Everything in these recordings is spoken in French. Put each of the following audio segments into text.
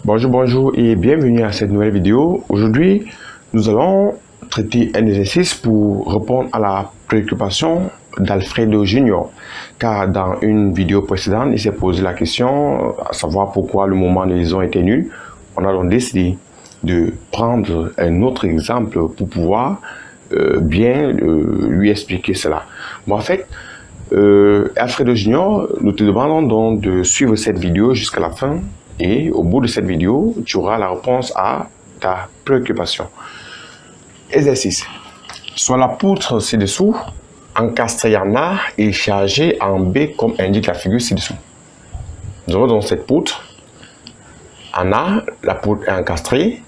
Bonjour et bienvenue à cette nouvelle vidéo. Aujourd'hui, nous allons traiter un exercice pour répondre à la préoccupation d'Alfredo Junior. Car dans une vidéo précédente, il s'est posé la question à savoir pourquoi le moment de liaison était nul. On a donc décidé de prendre un autre exemple pour pouvoir bien lui expliquer cela. Bon, en fait, Alfredo Junior, nous te demandons donc de suivre cette vidéo jusqu'à la fin. Et au bout de cette vidéo, tu auras la réponse à ta préoccupation. Exercice. Soit la poutre ci-dessous, encastrée en A et chargée en B comme indique la figure ci-dessous. Nous avons donc cette poutre. En A, la poutre est encastrée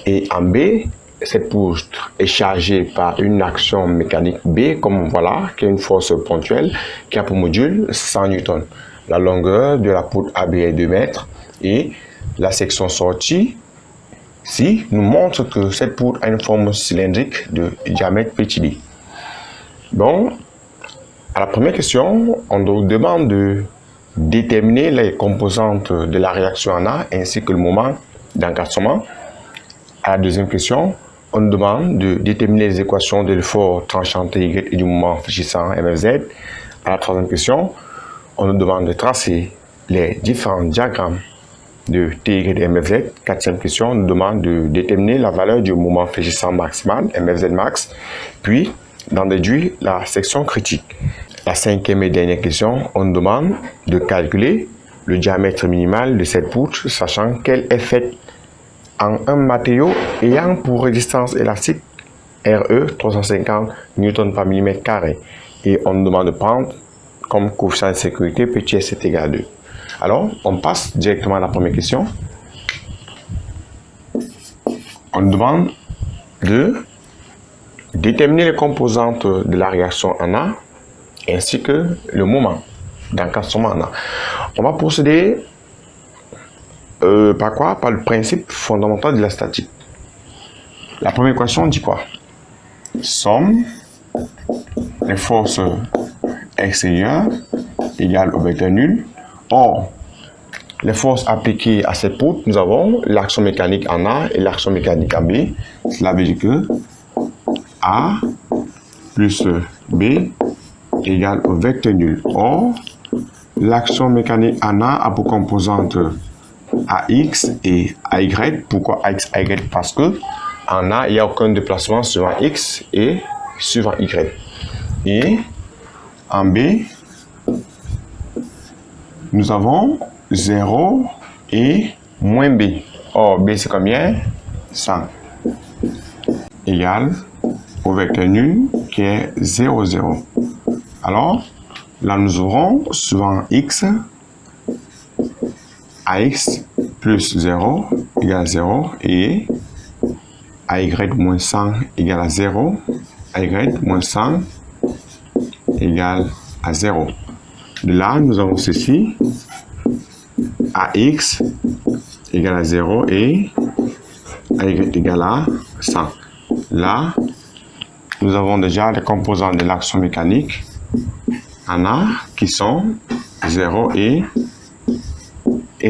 et en B, cette poutre est chargée par une action mécanique B, comme voilà, qui est une force ponctuelle, qui a pour module 100 Newton. La longueur de la poutre AB est 2 mètres. Et la section sortie ici nous montre que cette poutre a une forme cylindrique de diamètre petit d. Donc, à la première question, on nous demande de déterminer les composantes de la réaction en A ainsi que le moment d'encastrement. À la deuxième question, on nous demande de déterminer les équations de l'effort tranchant TY et du moment fléchissant MFZ. À la troisième question, on nous demande de tracer les différents diagrammes de TY et MFZ. Quatrième question nous demande de déterminer la valeur du moment fléchissant maximal, MFZ max, puis d'en déduire la section critique. La cinquième et dernière question, on nous demande de calculer le diamètre minimal de cette poutre, sachant qu'elle est faite en un matériau ayant pour résistance élastique RE 350 Newton par millimètre carré. Et on nous demande de prendre comme coefficient de sécurité petit s est égal à 2. Alors, on passe directement à la première question. On nous demande de déterminer les composantes de la réaction en A ainsi que le moment d'encastrement en A. On va procéder par quoi? Par le principe fondamental de la statique. La première équation dit quoi? Somme des forces extérieures égale au vecteur nul. Or, les forces appliquées à cette poutre, nous avons l'action mécanique en A et l'action mécanique en B. Cela veut dire que A plus B égale au vecteur nul. Or, l'action mécanique en A a pour composante AX et AY. Pourquoi AX, AY? Parce que en A, il n'y a aucun déplacement suivant X et suivant Y. Et en B, nous avons 0 et moins B. Or, B c'est combien? 100. Égal au vecteur nul qui est 0, 0. Alors, là nous aurons suivant X, AX plus 0 égale 0 et AY moins 100 égale à 0, AY moins 100 égale à 0. De là, nous avons ceci, AX égale à 0 et AY égale à 100. Là, nous avons déjà les composants de l'action mécanique en A qui sont 0 et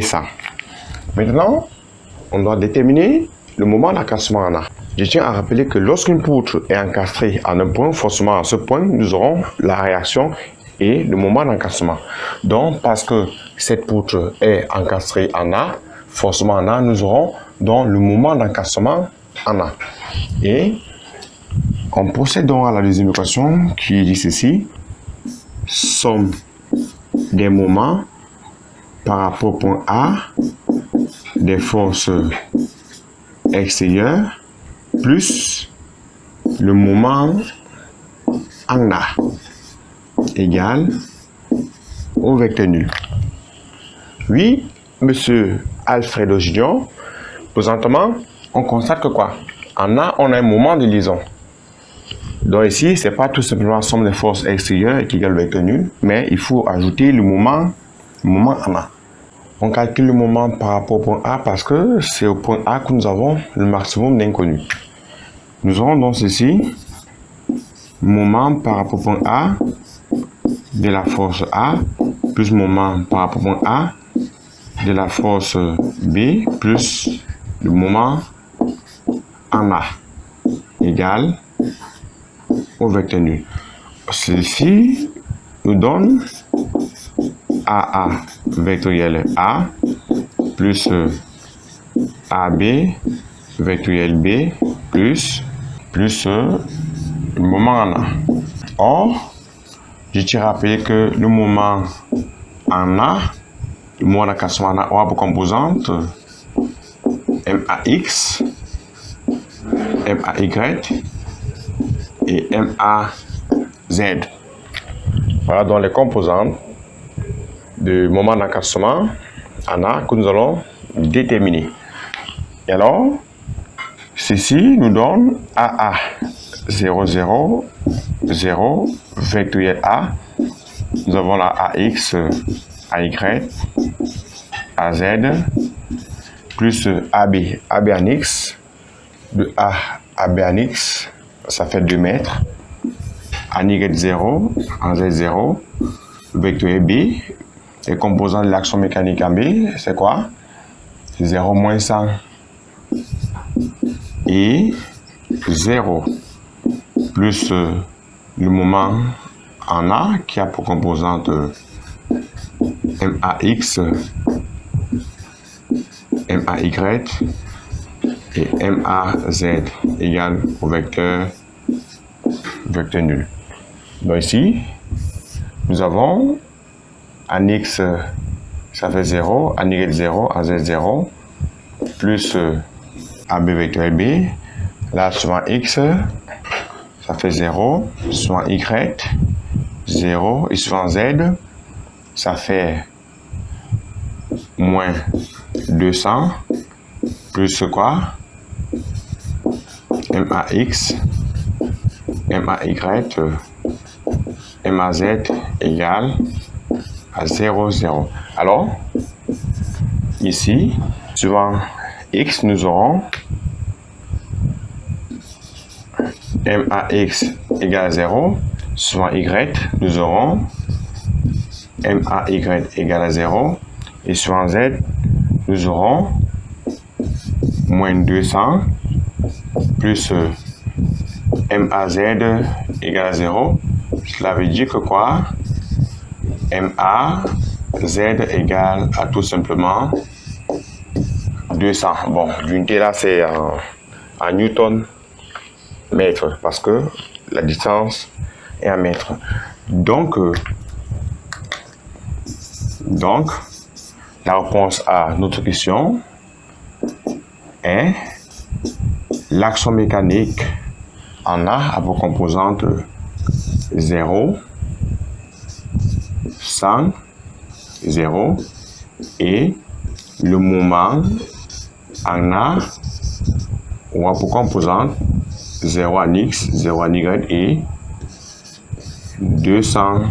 100. Maintenant, on doit déterminer le moment d'encastrement en A. Je tiens à rappeler que lorsqu'une poutre est encastrée en un point, forcément à ce point, nous aurons la réaction et le moment d'encastrement. Donc, parce que cette poutre est encastrée en A, forcément en A, nous aurons donc le moment d'encastrement en A. Et on procède donc à la deuxième équation qui dit ceci: somme des moments par rapport au point A des forces extérieures plus le moment en A égale au vecteur nul. Oui, monsieur Alfredo Junior, présentement, on constate que quoi? En A, on a un moment de liaison. Donc ici, c'est pas tout simplement la somme des forces extérieures qui égale le vecteur nul, mais il faut ajouter le moment en A. On calcule le moment par rapport au point A parce que c'est au point A que nous avons le maximum d'inconnus. Nous aurons donc ceci, moment par rapport au point A de la force A plus moment par rapport au point A de la force B plus le moment en A égale au vecteur nul. Ceci nous donne AA vectoriel A plus AB vectoriel B plus le moment en A. Or, je tiens à rappeler que le moment en A, le moment d'encapsulement en A aura pour composante MAX, MAY et MAZ. Voilà donc les composantes du moment d'encapsulement en A que nous allons déterminer. Et alors, ceci nous donne AA 0, 0, 0, vectoriel A. Nous avons la AX, AY, AZ, plus AB, AB en X, de A à B en X, ça fait 2 mètres, en Y0, en Z0, vecteur B, les composants de l'action mécanique en B, c'est quoi? 0 moins 100 et 0 plus le moment en A qui a pour composante MAX, MAY et MAZ égale au vecteur nul. Donc ici, nous avons en X, ça fait 0, en Y 0, en Z 0, plus AB vecteur B, là sur X, ça fait 0, sur Y, 0, et sur Z, ça fait moins 200, plus quoi? MAX, MAY, MAZ égale à 0, 0. Alors, ici, suivant X, nous aurons MAX égale à 0. Suivant Y, nous aurons MAY égale à 0. Et suivant Z, nous aurons moins 200 plus MAZ égale à 0. Cela veut dire que quoi? MAZ égale à tout simplement 200. Bon, l'unité là c'est en newton mètre parce que la distance est en mètre. Donc la réponse à notre question est l'action mécanique en A pour composante 0, 100, 0 et le moment en A aura pour composante 0 en X, 0 en Y et 200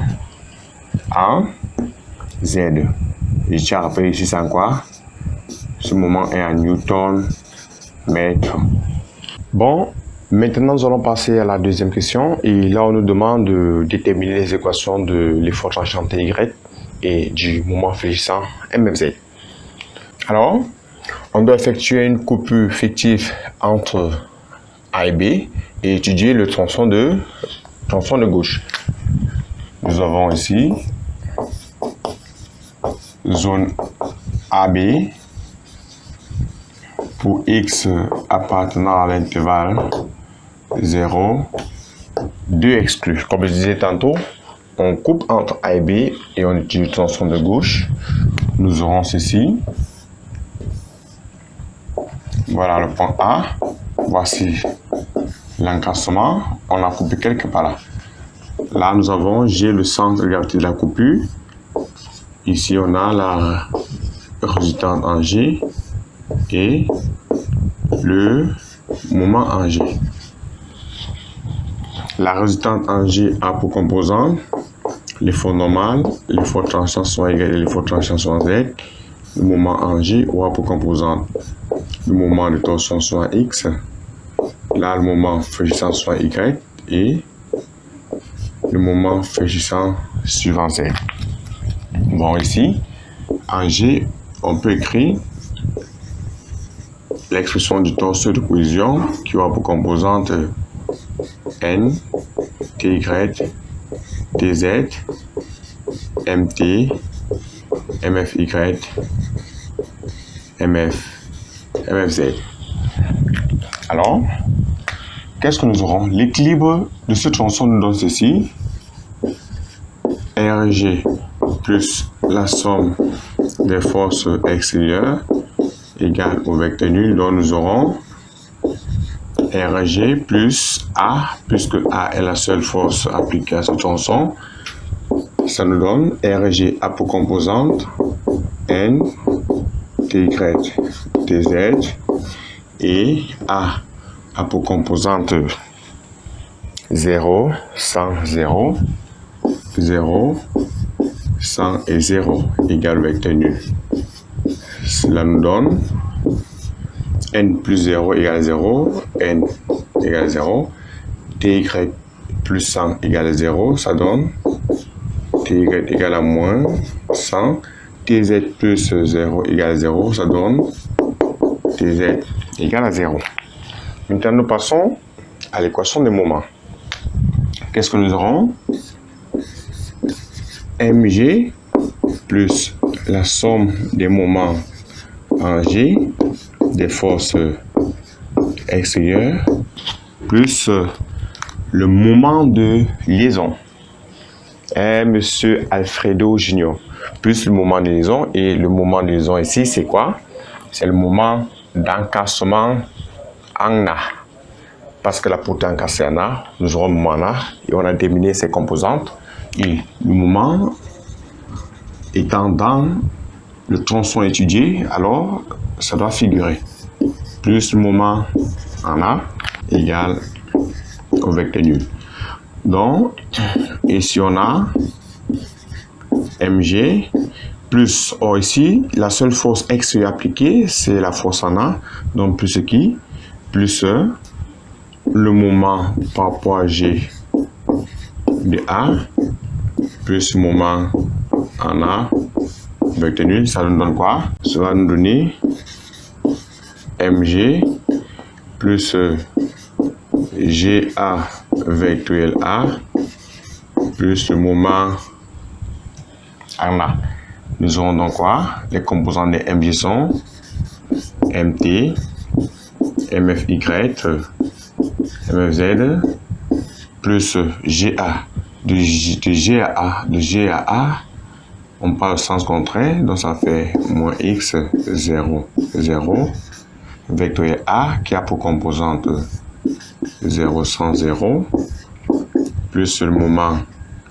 en Z. Je tiens à rappeler ici c'est quoi? Ce moment est en newton mètre. Bon, maintenant nous allons passer à la deuxième question et là on nous demande de déterminer les équations de l'effort tranchant TY et du moment fléchissant MFZ. Alors, on doit effectuer une coupure fictive entre A et B et étudier le tronçon de gauche. Nous avons ici zone AB pour X appartenant à l'intervalle 0, 2 exclus. Comme je disais tantôt, on coupe entre A et B et on utilise le tronçon de gauche. Nous aurons ceci. Voilà le point A. Voici l'encrassement. On a coupé quelque part là. Là, nous avons G, le centre de gravité de la coupure. Ici, on a la résultante en G et le moment en G. La résultante en G a pour composante l'effort normal, l'effort tranchant soit égal et l'effort tranchant soit Z. Le moment en G aura pour composante le moment de torsion soit X. Là, le moment fléchissant soit Y et le moment fléchissant suivant Z. Bon, ici, en G, on peut écrire l'expression du tenseur de cohésion qui aura pour composante N, Ty, Tz, Mt, Mfy, Mfz. Alors, qu'est-ce que nous aurons? L'équilibre de ce tronçon nous donne ceci. Rg plus la somme des forces extérieures égale au vecteur nul, donc nous aurons Rg plus A, puisque A est la seule force appliquée à ce tronçon. Ça nous donne Rg a pour composante N, Ty, Tz, et A pour composante 0, 100, 0, 0, 100 et 0 égale vecteur nul. Cela nous donne N plus 0 égale 0, N égale 0, Ty plus 100 égale 0, ça donne Ty égale à moins 100, Tz plus 0 égale 0, ça donne Tz égale à 0. Maintenant, nous passons à l'équation des moments. Qu'est-ce que nous aurons? Mg plus la somme des moments en G, des forces extérieures, plus le moment de liaison. Monsieur Alfredo Junior, plus le moment de liaison. Et le moment de liaison ici, c'est quoi? C'est le moment d'encassement en A. Parce que la protéine encassée en A, nous aurons le moment en A et on a déterminé ses composantes. Et le moment étant dans le tronçon étudié, alors ça doit figurer. Plus le moment en A égale au vecteur nul. Donc, ici on a Mg plus, or ici, la seule force extérieure appliquée, c'est la force en A. Donc, plus qui? Plus le moment par rapport à G de A, plus le moment en A, vecteur nul, ça nous donne quoi? Ça va nous donner Mg plus Ga vectoriel A plus le moment en A. Nous aurons donc quoi? Les composants de Mg sont Mt, Mfy, Mfz plus Ga. De G à A, on parle au sens contraire, donc ça fait moins x 0, 0. Vectoriel A qui a pour composante 0, 100, 0, plus le moment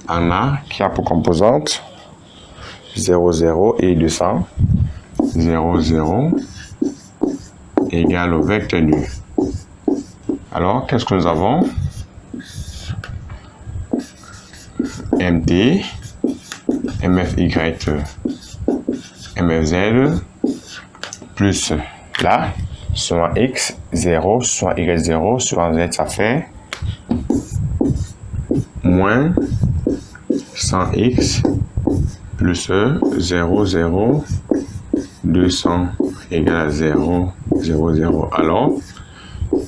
en A qui a pour composante 0, 0 et 200, 0, 0 égale au vecteur nul. Alors, qu'est-ce que nous avons? Mt, Mfy, Mfz, plus là, soit x, 0, soit y, 0, soit z, ça fait moins 100x plus 0, 0, 200 égale à 0, 0, 0. Alors,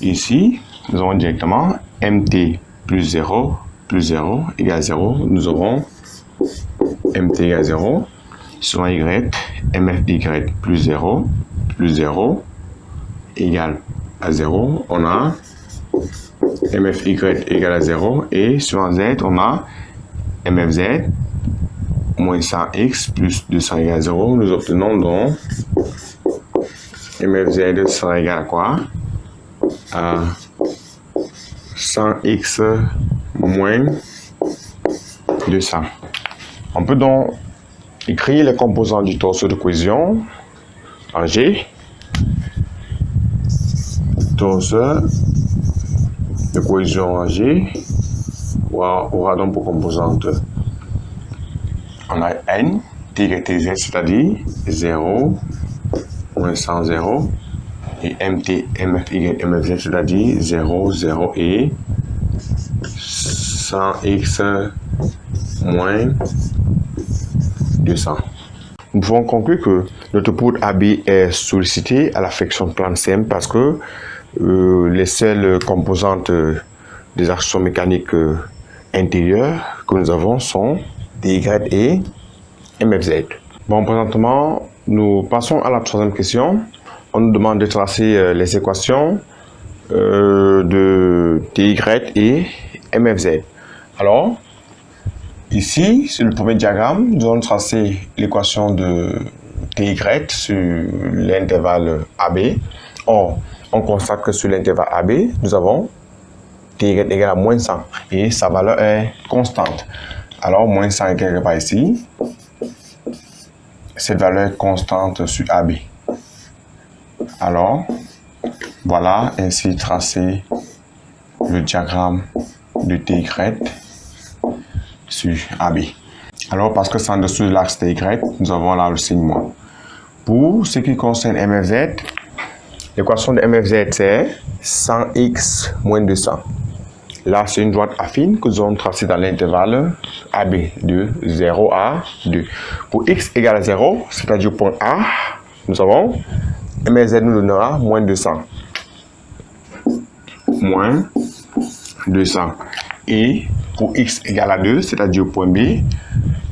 ici, nous aurons directement Mt plus 0 égale 0. Nous aurons Mt égale 0, soit y, Mfy plus 0 égale à 0. On a Mfy égale à 0 et sur z, on a Mfz moins 100x plus 200 égale à 0. Nous obtenons donc Mfz sera égal à quoi? À 100x moins 200. On peut donc écrire les composants du tenseur de cohésion en G. Tenseur de cohésion en G aura donc pour composante, on a N, Ty, Tz, c'est-à-dire 0, moins 100, 0, et Mt, Mfy, Mfz, c'est-à-dire 0, 0 et 100x moins 200. Nous pouvons conclure que notre poutre AB est sollicitée à la flexion plane simple parce que les seules composantes des actions mécaniques intérieures que nous avons sont DY et MFZ. Bon, présentement, nous passons à la troisième question. On nous demande de tracer les équations de TY et MFZ. Alors, ici, sur le premier diagramme, nous allons tracer l'équation de TY sur l'intervalle AB. Or, on constate que sur l'intervalle AB, nous avons TY égale à moins 100 et sa valeur est constante. Alors, moins 100 est quelque part ici. Cette valeur est constante sur AB. Alors, voilà ainsi tracé le diagramme de TY sur AB. Alors, parce que c'est en dessous de l'axe TY, nous avons là le signe moins. Pour ce qui concerne MFZ, l'équation de MFZ c'est 100x moins 200. Là, c'est une droite affine que nous allons tracer dans l'intervalle AB de 0 à 2. Pour x égale à 0, c'est-à-dire au point A, nous avons MFZ nous donnera moins 200. Moins 200. Et pour x égale à 2, c'est-à-dire au point B,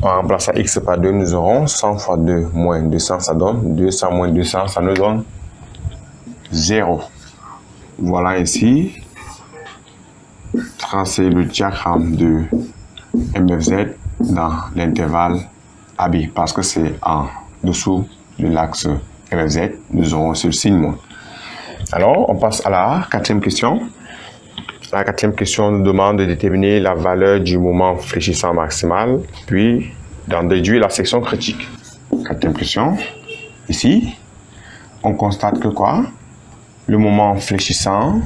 en remplaçant x par 2, nous aurons 100 fois 2 moins 200, ça donne 200 moins 200, ça nous donne 0. Voilà ainsi tracer le diagramme de MFZ dans l'intervalle AB parce que c'est en dessous de l'axe MFZ, nous aurons ce signe moins. Alors, on passe à la quatrième question. La quatrième question nous demande de déterminer la valeur du moment fléchissant maximal, puis d'en déduire la section critique. Quatrième question. Ici, on constate que quoi? Le moment fléchissant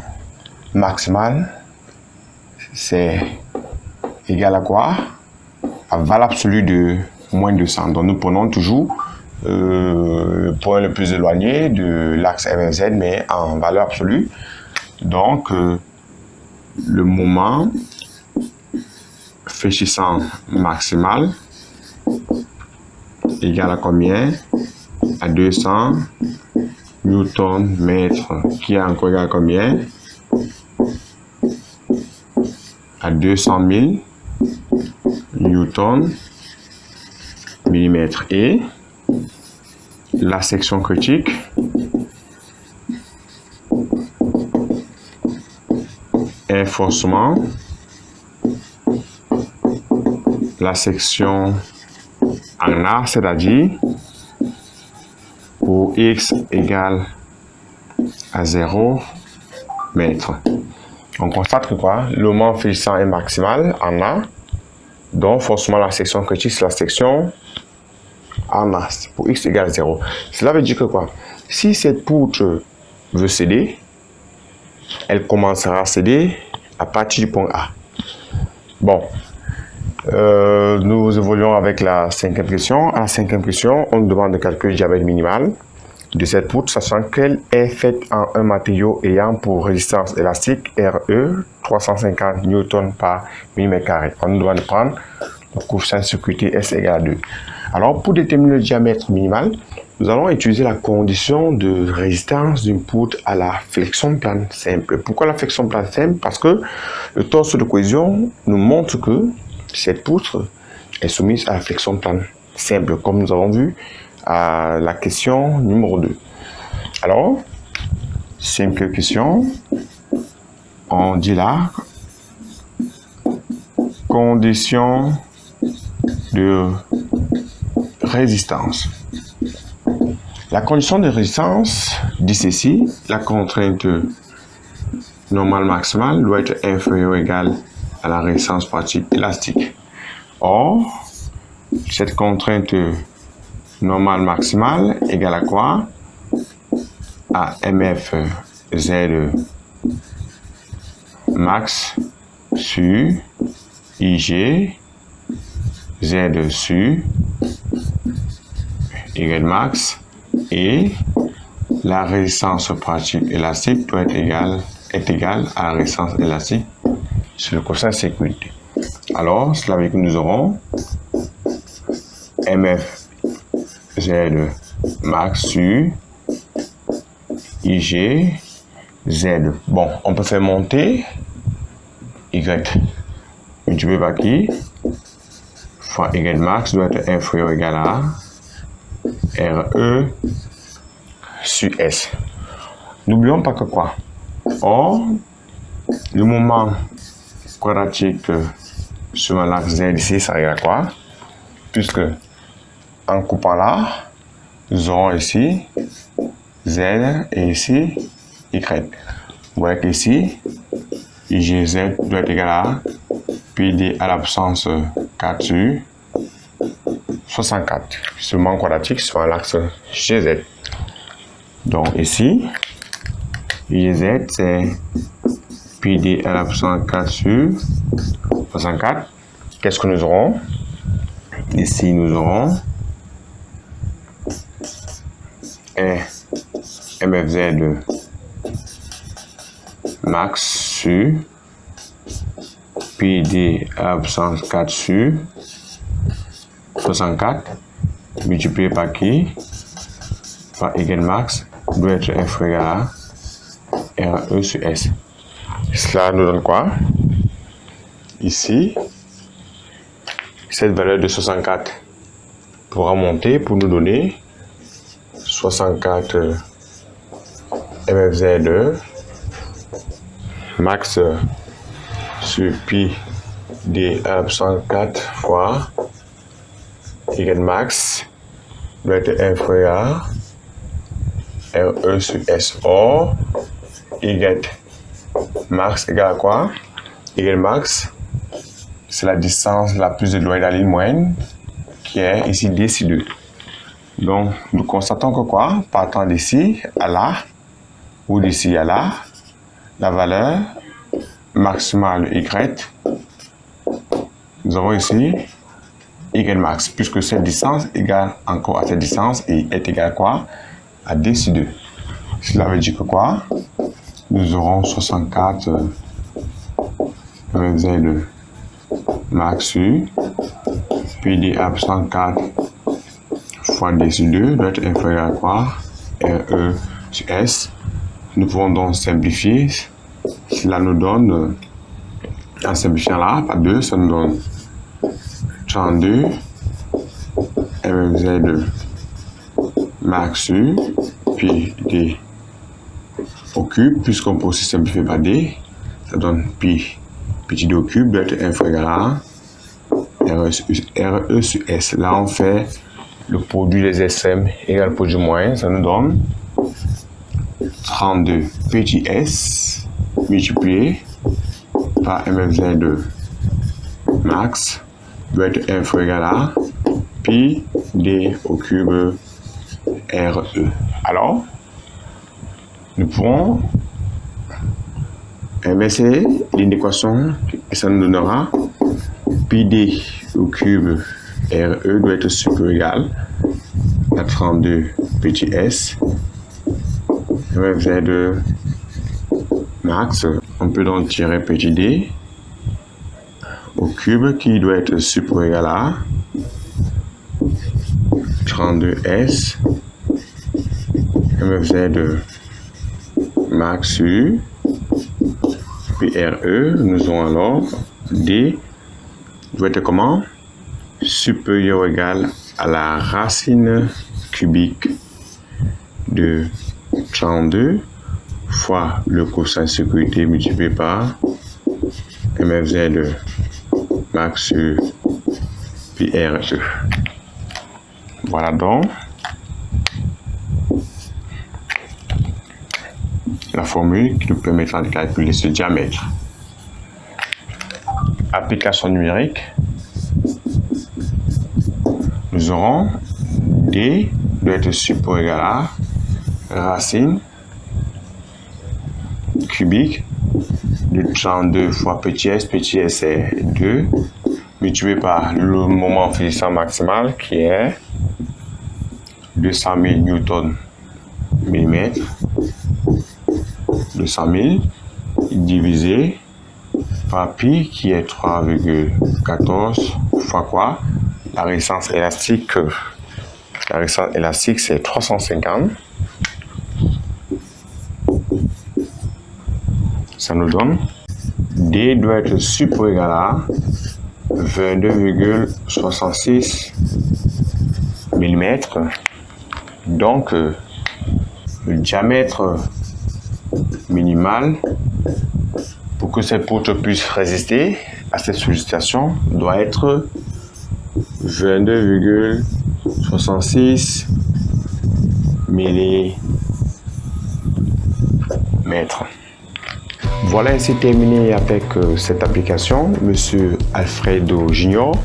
maximal, c'est égal à quoi? À valeur absolue de moins 200. Donc, nous prenons toujours le point le plus éloigné de l'axe MFZ, mais en valeur absolue. Donc, le moment fléchissant maximal égal à combien? À 200 newton mètre, qui est encore égal à combien? À 200 000 newton millimètre. Et la section critique est forcément la section en A, c'est-à-dire pour x égale à 0 mètre. On constate que quoi? Le moment fléchissant est maximal en A, donc forcément la section critique c'est la section en A pour x égale à 0. Cela veut dire que quoi? Si cette poutre veut céder, elle commencera à céder à partir du point A. Bon, nous évoluons avec la cinquième question. À la cinquième question, on nous demande de calculer le diamètre minimal de cette poutre, sachant qu'elle est faite en un matériau ayant pour résistance élastique RE 350 Newton par millimètre carré. On nous demande de prendre le coefficient de sécurité S égale à 2. Alors, pour déterminer le diamètre minimal, nous allons utiliser la condition de résistance d'une poutre à la flexion plane simple. Pourquoi la flexion plane simple? Parce que le torse de cohésion nous montre que cette poutre est soumise à la flexion plane simple, comme nous avons vu à la question numéro 2. Alors, cinquième question, on dit là, condition de résistance. La condition de résistance dit ceci: la contrainte normale maximale doit être inférieure ou égale à la résistance pratique élastique. Or, cette contrainte normale maximale égale à quoi? À MFZ max sur IG Z sur Y max, et la résistance pratique élastique doit être égale à la résistance élastique sur le coefficient de sécurité. Alors, cela veut dire que nous aurons MF Z max sur IG Z. Bon, on peut faire monter Y multiplié par qui fois Y max doit être inférieur ou égal à RE sur S. N'oublions pas que quoi? Or, le moment quadratique sur l'axe Z ici, ça ira quoi? Puisque en coupant là, nous aurons ici Z et ici Y. Vous voyez qu'ici, IGZ doit être égal à PD à la puissance 4 sur 64. Ce moment quadratique sur l'axe GZ. Donc ici, IGZ c'est PD à la puissance 4 sur 64. Qu'est-ce que nous aurons? Ici, nous aurons MFZ max sur PD à la puissance 4 sur 64 multiplié par qui? Par Y max doit être inférieur à RE sur S. Cela nous donne quoi? Ici, cette valeur de 64 pourra monter pour nous donner 64 MFZ max sur pi d à la puissance 4 fois Y max doit être inférieur à RE sur S. Or, Y max égale à quoi? Y max, c'est la distance la plus éloignée de la ligne moyenne, qui est ici D sur 2. Donc, nous constatons que quoi? Partant d'ici à là, ou d'ici à là, la valeur maximale Y, nous avons ici Y max, puisque cette distance égale encore à cette distance et est égale à quoi? À D sur 2. Cela veut dire que quoi? Nous aurons 64 MFZ max sur PD à 64 fois D sur 2 doit être inférieur à quoi? RE sur S. Nous pouvons donc simplifier. Cela nous donne, en simplifiant là, par 2, ça nous donne 32 MFZ max sur PD au cube, puisqu'on peut aussi simplifier par D. Ça donne pi petit d au cube doit être inférieur à RE sur S. Là, on fait le produit des SM égale le produit moyen. Ça nous donne 32 petit s multiplié par MFZ max doit être inférieur à pi d au cube RE. Alors, nous pouvons inverser l'inéquation et ça nous donnera pi d au cube RE doit être supérieur ou égal à 32 petit s MFZ max. On peut donc tirer petit d au cube qui doit être supérieur ou égal à 32s MFZ max sur PRE. Nous aurons alors D doit être comment? Supérieur ou égal à la racine cubique de 32 fois le cosine sécurité multiplié par MFZ max sur PRE. Voilà donc la formule qui nous permettra de calculer ce diamètre. Application numérique. Nous aurons D doit être supérieur ou égal à racine cubique de 32 fois petit s est 2, multiplié par le moment finissant maximal qui est 200 000 newtons millimètre, 200 000 divisé par pi qui est 3,14 fois quoi? La résistance élastique La résistance élastique, c'est 350. Ça nous donne D doit être supérieur ou égal à 22,66 mm. Donc, le diamètre minimal pour que cette poutre puisse résister à cette sollicitation doit être 22,66 mm. Voilà, ainsi terminé avec cette application, Monsieur Alfredo Junior.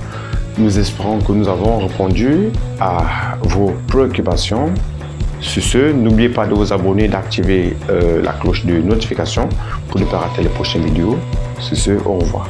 Nous espérons que nous avons répondu à vos préoccupations. Sur ce, n'oubliez pas de vous abonner, d'activer la cloche de notification pour ne pas rater les prochaines vidéos. Sur ce, au revoir.